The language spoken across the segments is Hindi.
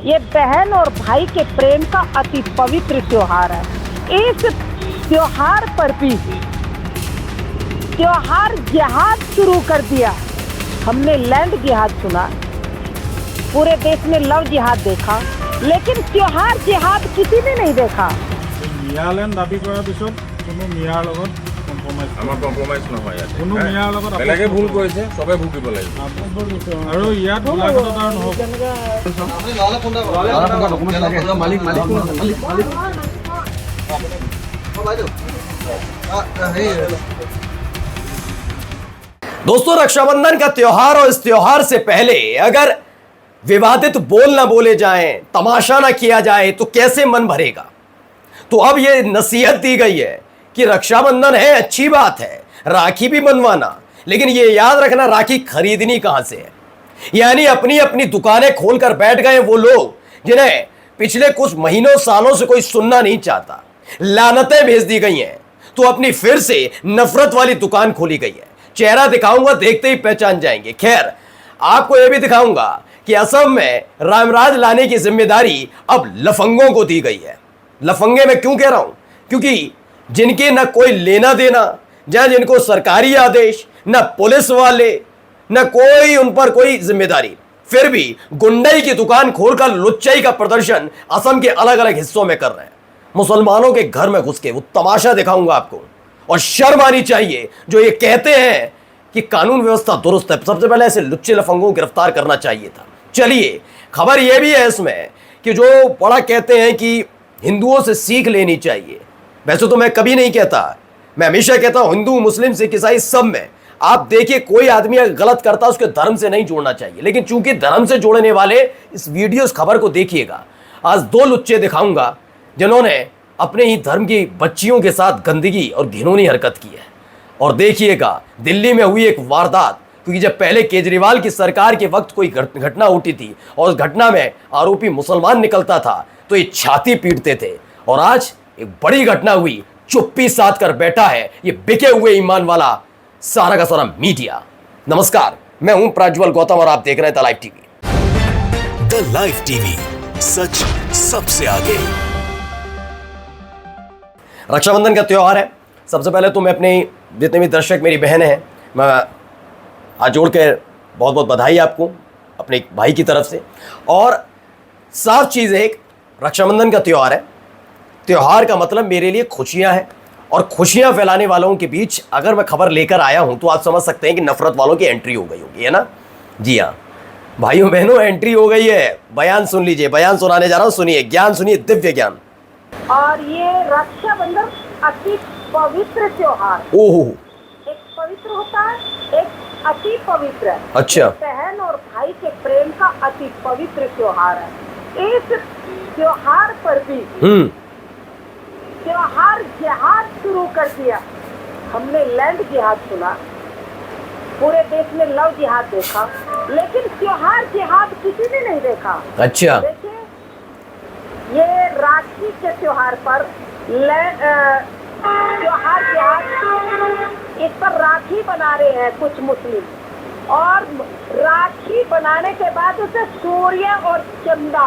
ये बहन और भाई के प्रेम का अति पवित्र त्योहार है। इस त्योहार पर भी त्योहार जिहाद शुरू कर दिया। हमने लैंड जिहाद सुना, पूरे देश में लव जिहाद देखा, लेकिन त्योहार जिहाद किसी ने नहीं देखा। मियालैंड दाबी करार पिছত कोनो मियार লগত কম্প্ৰমাইজ আমাৰ কম্প্ৰমাইজ নহয় ইয়াত কোনো মিয়াৰ লগত বেলেগে ভুল কৰিছে সবে ভুগিব লাগিব আৰু ইয়াত গোলাঘাটত আৰু নহব আপুনি লালা ফোনটা ডকুমেন্ট লাগে মালিক दोस्तों, रक्षाबंधन का त्योहार और इस त्योहार से पहले अगर विवादित बोल ना बोले जाएं, तमाशा ना किया जाए तो कैसे मन भरेगा। तो अब ये नसीहत दी गई है कि रक्षाबंधन है, अच्छी बात है, राखी भी बनवाना, लेकिन ये याद रखना राखी खरीदनी कहां से है। यानी अपनी अपनी दुकानें खोलकर बैठ गए वो लोग जिन्हें पिछले कुछ महीनों सालों से कोई सुनना नहीं चाहता। लानतें भेज दी गई हैं तो अपनी फिर से नफरत वाली दुकान खोली गई है। चेहरा दिखाऊंगा, देखते ही पहचान जाएंगे। खैर, आपको यह भी दिखाऊंगा कि असम में रामराज लाने की जिम्मेदारी अब लफंगों को दी गई है। लफंगे मैं क्यों कह रहा हूं? क्योंकि जिनके न कोई लेना देना, जहां जिनको सरकारी आदेश, न पुलिस वाले, न कोई उन पर कोई जिम्मेदारी, फिर भी गुंडई की दुकान खोलकर लुच्चाई का प्रदर्शन असम के अलग अलग हिस्सों में कर रहे हैं। मुसलमानों के घर में घुस के वो तमाशा दिखाऊंगा आपको। और शर्म आनी चाहिए जो ये कहते हैं कि कानून व्यवस्था दुरुस्त है। सबसे पहले ऐसे लुच्चे लफंगों को गिरफ्तार करना चाहिए था। चलिए, खबर यह भी है इसमें कि जो बड़ा कहते हैं कि हिंदुओं से सीख लेनी चाहिए। वैसे तो मैं कभी नहीं कहता, मैं हमेशा कहता हूं हिंदू, मुस्लिम, सिख, ईसाई सब में आप देखिए कोई आदमी अगर गलत करता है उसके धर्म से नहीं जोड़ना चाहिए। लेकिन चूंकि धर्म से जोड़ने वाले इस वीडियो, इस खबर को देखिएगा। आज दो लुच्चे दिखाऊंगा जिन्होंने अपने ही धर्म की बच्चियों के साथ गंदगी और घिनौनी हरकत की है। और देखिएगा दिल्ली में हुई एक वारदात, क्योंकि जब पहले केजरीवाल की सरकार के वक्त कोई घटना उठी थी और उस घटना में आरोपी मुसलमान निकलता था तो ये छाती पीटते थे, और आज एक बड़ी घटना हुई, चुप्पी साध कर बैठा है ये बिके हुए ईमान वाला सारा का सारा मीडिया। नमस्कार, मैं हूं प्रज्वल गौतम और आप देख रहे हैं the live TV. The live TV, सच सबसे आगे। रक्षाबंधन का त्योहार है। सबसे पहले तो मैं अपने जितने भी दर्शक मेरी बहनें हैं, मैं हाथ जोड़ कर बहुत बहुत बधाई आपको अपने भाई की तरफ से। और साफ चीज़ है, एक रक्षाबंधन का त्यौहार है। त्यौहार का मतलब मेरे लिए खुशियां हैं, और खुशियां फैलाने वालों के बीच अगर मैं खबर लेकर आया हूं तो आप समझ सकते हैं कि नफरत वालों की एंट्री हो गई होगी, है ना। जी हाँ भाइयों बहनों, एंट्री हो गई है। बयान सुन लीजिए, बयान सुनाने जा रहा हूं, सुनिए, ज्ञान सुनिए, दिव्य ज्ञान। और ये रक्षाबंधन अति पवित्र त्योहार, ओहो, एक पवित्र होता है, एक अति पवित्र है। अच्छा। बहन और भाई के प्रेम का अति पवित्र त्योहार है। इस त्योहार पर भी त्योहार जिहाद शुरू कर दिया। हमने लैंड जिहाद सुना, पूरे देश में लव जिहाद देखा, लेकिन त्योहार जिहाद किसी ने नहीं देखा। अच्छा। देखिए, ये राखी के त्योहार पर त्योहार जिहाद, इस पर राखी बना रहे हैं कुछ मुस्लिम, और राखी बनाने के बाद उसे सूर्य और चंदा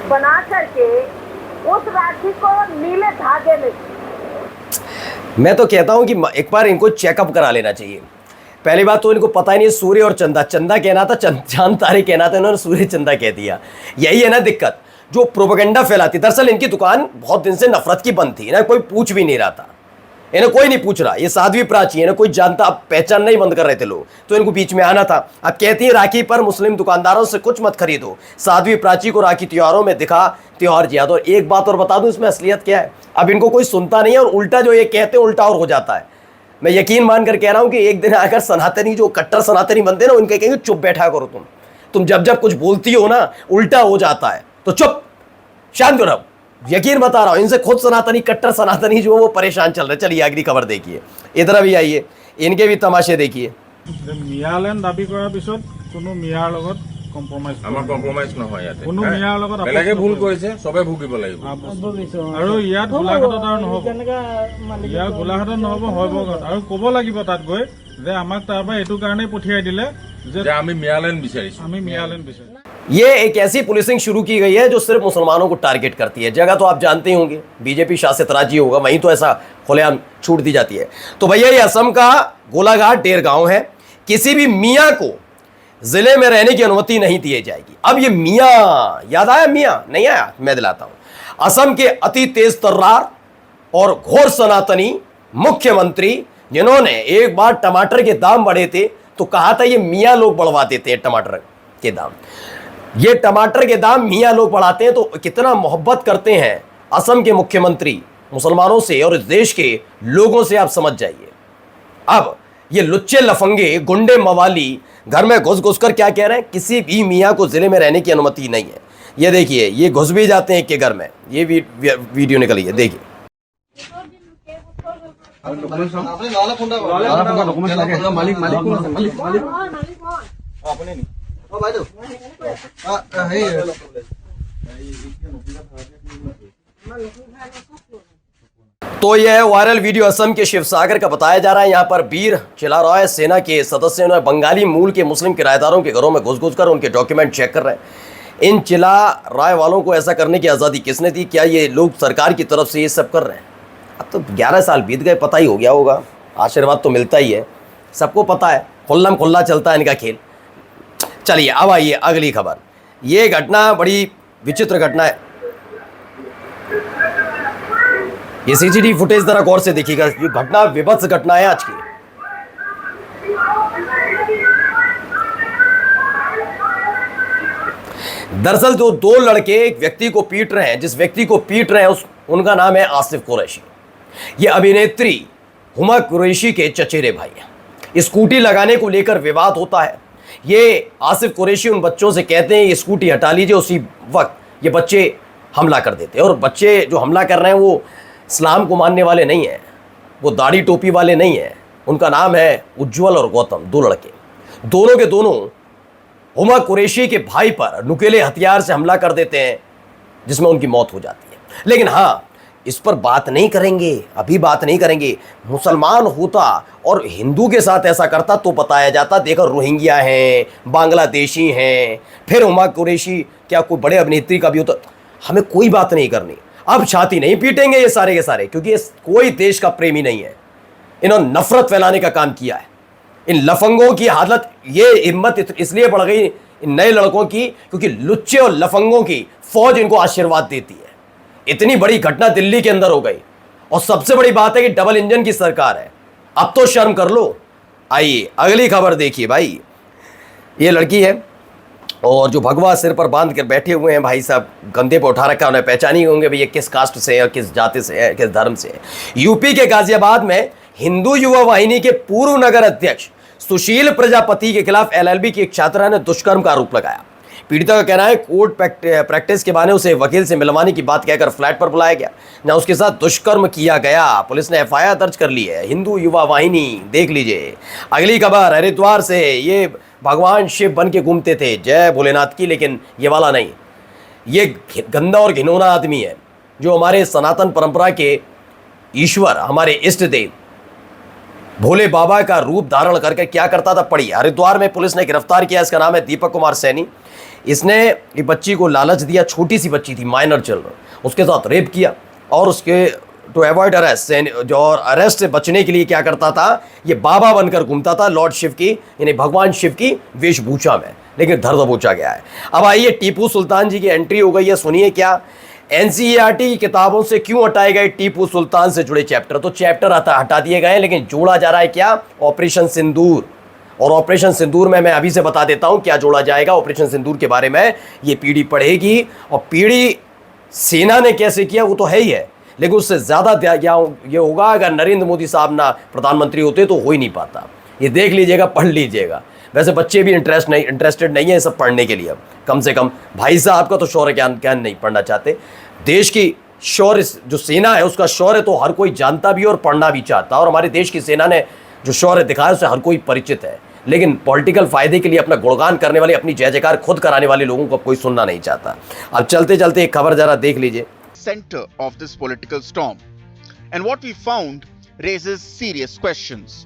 बना करके उस राखी को नीले धागे में। मैं तो कहता हूं कि एक बार इनको चेकअप करा लेना चाहिए। पहली बात तो इनको पता ही नहीं सूर्य और चंदा, चंदा कहना था चांद तारे कहना था, इन्होंने सूर्य चंदा कह दिया। यही है ना दिक्कत, जो प्रोपेगेंडा फैलाती। दरअसल इनकी दुकान बहुत दिन से नफरत की बंद थी ना, कोई पूछ भी नहीं रहा था, इन्हें कोई नहीं पूछ रहा। ये साध्वी प्राची, इन्हें कोई जानता, अब पहचान नहीं बंद कर रहे थे लोग, तो इनको बीच में आना था। अब कहती है राखी पर मुस्लिम दुकानदारों से कुछ मत खरीदो। साध्वी प्राची को राखी त्योहारों में दिखा त्योहार जिहाद। और एक बात और बता दूं, इसमें असलियत क्या है, अब इनको कोई सुनता नहीं है, और उल्टा जो ये कहते हैं उल्टा और हो जाता है। मैं यकीन मानकर कह रहा हूं कि एक दिन आकर सनातनी, जो कट्टर सनातनी बनते हैं ना, उनके कहेंगे चुप बैठा करो तुम जब जब कुछ बोलती हो ना उल्टा हो जाता है, तो चुप शांत रहो। यकीन बता रहा हूं, इनसे खुद सनातनी, कट्टर सनातनी जो वो परेशान चल रहे। चलिए अगली खबर देखिए, इधर भी आइए, इनके भी तमाशे देखिए। मियालैंड दाबी करार पिছত कोनो मियार লগত কম্প্ৰমাইজ আমাৰ কম্প্ৰমাইজ নহয় ইয়াতে কোনো মিয়াৰ লগত বেলেগে ভুল কৰিছে সবে ভুগিব লাগিব আৰু ইয়াত গোলাঘাটত আৰু নহব ইয়াত গোলাঘাটত নহব হয়বগত আৰু ক'ব লাগিব তাত গৈ যে আমাক তাৰ পৰা এইটো কাৰণেই পঠিয়াই দিলে যে আমি মিয়ালেণ্ড বিচাৰিছো আমি মিয়ালেণ্ড বিচাৰিছো ये एक ऐसी पुलिसिंग शुरू की गई है जो सिर्फ मुसलमानों को टारगेट करती है। जगह तो आप जानते ही होंगे, बीजेपी शासित राज्य होगा, वहीं तो ऐसा खुलेआम छूट दी जाती है। तो भैया ये असम का गोलाघाट डेर गांव है। किसी भी मियाँ को जिले में रहने की अनुमति नहीं दी जाएगी। अब ये मियाँ याद आया? मियाँ नहीं आया? मैं दिलाता हूं। असम के अति तेज तर्रार और घोर सनातनी मुख्यमंत्री, जिन्होंने एक बार टमाटर के दाम बढ़े थे तो कहा था ये मियाँ लोग बढ़वा देते हैं टमाटर के दाम। ये टमाटर के दाम मियाँ लोग बढ़ाते हैं, तो कितना मोहब्बत करते हैं असम के मुख्यमंत्री मुसलमानों से और इस देश के लोगों से, आप समझ जाइए। अब ये लुच्चे लफंगे गुंडे मवाली घर में घुस घुस कर क्या कह रहे हैं? किसी भी मियाँ को जिले में रहने की अनुमति नहीं है। ये देखिए, ये घुस भी जाते हैं एक के घर में। ये वीडियो निकली है, देखिए। तो यह वायरल वीडियो असम के शिवसागर का बताया जा रहा है। यहाँ पर वीर चिला रॉय सेना के सदस्यों ने बंगाली मूल के मुस्लिम किराएदारों के घरों में घुस घुस कर उनके डॉक्यूमेंट चेक कर रहे हैं। इन चिला रॉय वालों को ऐसा करने की आज़ादी किसने दी? क्या ये लोग सरकार की तरफ से ये सब कर रहे हैं? अब तो 11 साल बीत गए, पता ही हो गया होगा। आशीर्वाद तो मिलता ही है, सबको पता है, खुल्लम खुल्ला चलता है इनका खेल। चलिए अब आइए अगली खबर। ये घटना बड़ी विचित्र घटना है। ये सीसीटीवी फुटेज जरा गौर से देखिएगा। ये घटना विभत्स घटना है आज की। दरअसल जो दो लड़के एक व्यक्ति को पीट रहे हैं, जिस व्यक्ति को पीट रहे हैं उनका नाम है आसिफ कुरैशी। ये अभिनेत्री हुमा कुरैशी के चचेरे भाई हैं। स्कूटी लगाने को लेकर विवाद होता है। ये आसिफ कुरैशी उन बच्चों से कहते हैं ये स्कूटी हटा लीजिए, उसी वक्त ये बच्चे हमला कर देते हैं। और बच्चे जो हमला कर रहे हैं वो इस्लाम को मानने वाले नहीं हैं, वो दाढ़ी टोपी वाले नहीं हैं। उनका नाम है उज्ज्वल और गौतम, दो लड़के। दोनों के दोनों हुमा कुरैशी के भाई पर नुकीले हथियार से हमला कर देते हैं, जिसमें उनकी मौत हो जाती है। लेकिन हाँ, इस पर बात नहीं करेंगे, अभी बात नहीं करेंगे। मुसलमान होता और हिंदू के साथ ऐसा करता तो बताया जाता, देखो रोहिंग्या हैं, बांग्लादेशी हैं, फिर हुमा कुरैशी क्या कोई बड़े अभिनेत्री का भी होता। हमें कोई बात नहीं करनी। अब छाती नहीं पीटेंगे ये सारे के सारे, क्योंकि ये कोई देश का प्रेमी नहीं है। इन्होंने नफरत फैलाने का काम किया है। इन लफंगों की हालत, ये हिम्मत इसलिए बढ़ गई इन नए लड़कों की, क्योंकि लुच्चे और लफंगों की फौज इनको आशीर्वाद देती है। इतनी बड़ी घटना दिल्ली के अंदर हो गई, और सबसे बड़ी बात है कि डबल इंजन की सरकार है। अब तो शर्म कर लो। आइए अगली खबर देखिए भाई। ये लड़की है और जो भगवा सिर पर बांध कर बैठे हुए हैं भाई साहब, कंधे पर उठा रखा, उन्हें पहचानी होंगे भैया किस कास्ट से है और किस जाति से है, किस धर्म से है। यूपी के गाजियाबाद में हिंदू युवा वाहिनी के पूर्व नगर अध्यक्ष सुशील प्रजापति के खिलाफ एलएलबी की एक छात्रा ने दुष्कर्म का आरोप लगाया। पीड़िता का कहना है कोर्ट प्रैक्टिस के बहाने उसे वकील से मिलवाने की बात कहकर फ्लैट पर बुलाया गया, जहां उसके साथ दुष्कर्म किया गया। पुलिस ने एफआईआर दर्ज कर ली है। हिंदू युवा वाहिनी देख लीजिए। अगली खबर हरिद्वार से। ये भगवान शिव बन के घूमते थे, जय भोलेनाथ की, लेकिन ये वाला नहीं। ये गंदा और घिनौना आदमी है जो हमारे सनातन परंपरा के ईश्वर, हमारे इष्ट देव भोले बाबा का रूप धारण करके क्या करता था, पढ़िए। हरिद्वार में पुलिस ने गिरफ्तार किया। इसका नाम है दीपक कुमार सैनी। इसने एक बच्ची को लालच दिया, छोटी सी बच्ची थी, माइनर चिल्ड्रन, उसके साथ रेप किया और उसके टू अवॉइड अरेस्ट, जो अरेस्ट से बचने के लिए क्या करता था, ये बाबा बनकर घूमता था लॉर्ड शिव की, यानी भगवान शिव की वेशभूषा में, लेकिन धर दबोचा गया है। अब आइए टीपू सुल्तान जी की एंट्री हो गई है, सुनिए क्या। एनसीईआरटी की किताबों से क्यों हटाए गए टीपू सुल्तान से जुड़े चैप्टर? तो चैप्टर हटा दिए गए, लेकिन जोड़ा जा रहा है क्या, ऑपरेशन सिंदूर। और ऑपरेशन सिंदूर में मैं अभी से बता देता हूं क्या जोड़ा जाएगा ऑपरेशन सिंदूर के बारे में। ये पीढ़ी पढ़ेगी, और पीढ़ी सेना ने कैसे किया वो तो है ही है, लेकिन उससे ज़्यादा ये होगा अगर नरेंद्र मोदी साहब ना प्रधानमंत्री होते तो हो ही नहीं पाता। ये देख लीजिएगा, पढ़ लीजिएगा। वैसे बच्चे भी इंटरेस्टेड नहीं है सब पढ़ने के लिए। अब कम से कम भाई साहब का तो शौर्य ज्ञान नहीं पढ़ना चाहते। देश की शौर्य, जो सेना है उसका शौर्य तो हर कोई जानता भी और पढ़ना भी चाहता, और हमारे देश की सेना ने जो शौर्य दिखाया उससे हर कोई परिचित है। लेकिन पॉलिटिकल फायदे के लिए अपना गुणगान करने वाले, अपनी जय जयकार खुद कराने वाले लोगों को कोई सुनना नहीं चाहता। अब चलते चलते एक खबर जरा देख लीजिए। Center of this political storm, and what we found raises serious questions.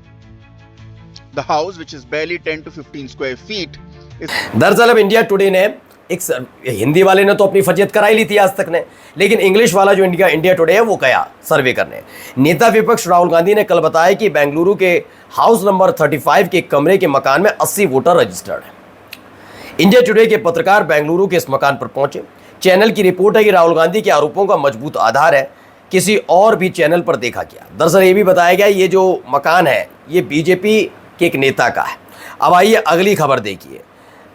The house, which is barely 10 to 15 square feet, is दरअसल अब इंडिया टुडे ने हिंदी वाले ने तो अपनी फजीयत कराई ली थी आज तक ने, लेकिन इंग्लिश वाला जो इंडिया टुडे है वो गया सर्वे करने। नेता विपक्ष राहुल गांधी ने कल बताया कि बेंगलुरु के हाउस नंबर 35 के कमरे के मकान में 80 वोटर रजिस्टर्ड है। इंडिया टुडे के पत्रकार बेंगलुरु के इस मकान पर पहुंचे। चैनल की रिपोर्ट है कि राहुल गांधी के आरोपों का मजबूत आधार है किसी और भी चैनल पर देखा गया। दरअसल ये भी बताया गया ये जो मकान है ये बीजेपी के एक नेता का है। अब आइए अगली खबर देखिए।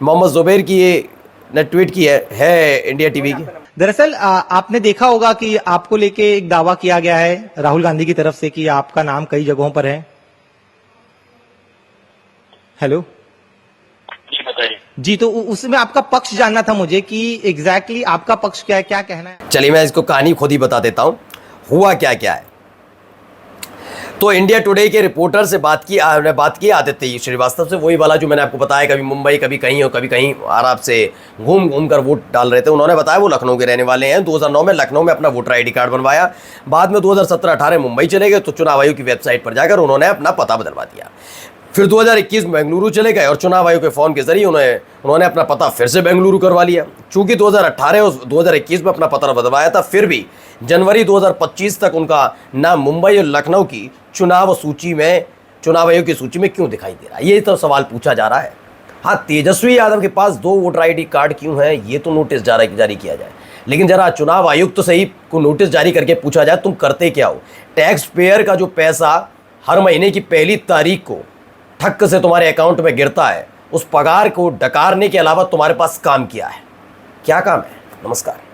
मोहम्मद जुबैर की ये ने ट्वीट की है इंडिया टीवी की। दरअसल आपने देखा होगा कि आपको लेके एक दावा किया गया है राहुल गांधी की तरफ से कि आपका नाम कई जगहों पर है। हेलो जी, तो उसमें आपका पक्ष जानना था मुझे कि एग्जैक्टली आपका पक्ष क्या है, क्या कहना है। चलिए मैं इसको कहानी खुद ही बता देता हूं हुआ क्या क्या है। तो इंडिया टुडे के रिपोर्टर से बात की आदित्य श्रीवास्तव से, वही वाला जो मैंने आपको बताया कभी मुंबई कभी कहीं और कभी कहीं आराम से घूम कर वोट डाल रहे थे। उन्होंने बताया वो लखनऊ के रहने वाले हैं। 2009 में लखनऊ में अपना वोटर ID कार्ड बनवाया, बाद में 2017-18 मुंबई चले गए तो चुनाव आयोग की वेबसाइट पर जाकर उन्होंने अपना पता बदलवा दिया। फिर 2021 में बेंगलुरु चले गए और चुनाव आयोग के फॉर्म के जरिए उन्होंने अपना पता फिर से बेंगलुरु करवा लिया। चूंकि 2018 और 2021 में अपना पता बदलवाया था, फिर भी जनवरी 2025 तक उनका नाम मुंबई और लखनऊ की चुनाव आयोग की सूची में क्यों दिखाई दे रहा है, ये तो सवाल पूछा जा रहा है। हाँ, तेजस्वी यादव के पास 2 वोटर ID कार्ड क्यों है ये तो नोटिस जारी किया जाए, लेकिन जरा चुनाव आयोग तो सही को नोटिस जारी करके पूछा जाए तुम करते क्या हो। टैक्स पेयर का जो पैसा हर महीने की पहली तारीख को ठक्क से तुम्हारे अकाउंट में गिरता है, उस पगार को डकारने के अलावा तुम्हारे पास काम क्या है, क्या काम है। नमस्कार।